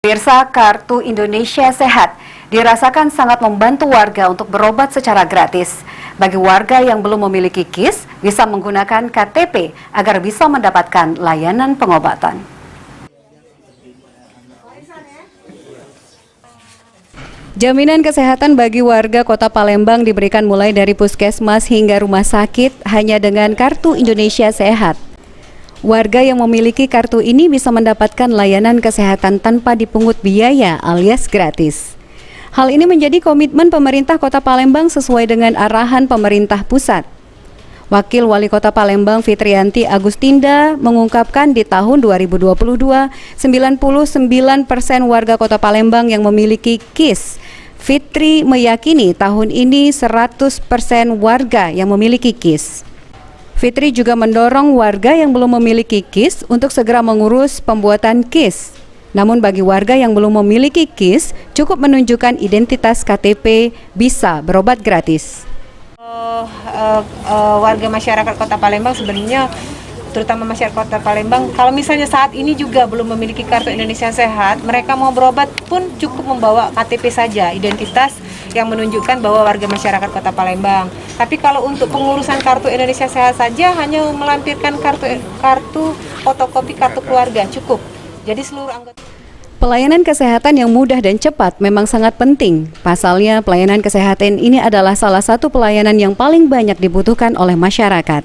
Pemirsa, Kartu Indonesia Sehat dirasakan sangat membantu warga untuk berobat secara gratis. Bagi warga yang belum memiliki KIS, bisa menggunakan KTP agar bisa mendapatkan layanan pengobatan. Jaminan kesehatan bagi warga Kota Palembang diberikan mulai dari puskesmas hingga rumah sakit hanya dengan Kartu Indonesia Sehat. Warga yang memiliki kartu ini bisa mendapatkan layanan kesehatan tanpa dipungut biaya alias gratis. Hal ini menjadi komitmen pemerintah Kota Palembang sesuai dengan arahan pemerintah pusat. Wakil Wali Kota Palembang Fitrianti Agustinda mengungkapkan di tahun 2022, 99% warga Kota Palembang yang memiliki KIS. Fitri meyakini tahun ini 100% warga yang memiliki KIS. Fitri juga mendorong warga yang belum memiliki KIS untuk segera mengurus pembuatan KIS. Namun bagi warga yang belum memiliki KIS, cukup menunjukkan identitas KTP bisa berobat gratis. Warga masyarakat Kota Palembang sebenarnya, terutama masyarakat Kota Palembang, kalau misalnya saat ini juga belum memiliki Kartu Indonesia Sehat, mereka mau berobat pun cukup membawa KTP saja, identitas yang menunjukkan bahwa warga masyarakat Kota Palembang. Tapi kalau untuk pengurusan Kartu Indonesia Sehat saja hanya melampirkan kartu fotokopi kartu keluarga cukup. Jadi seluruh anggota Pelayanan kesehatan yang mudah dan cepat memang sangat penting. Pasalnya, pelayanan kesehatan ini adalah salah satu pelayanan yang paling banyak dibutuhkan oleh masyarakat.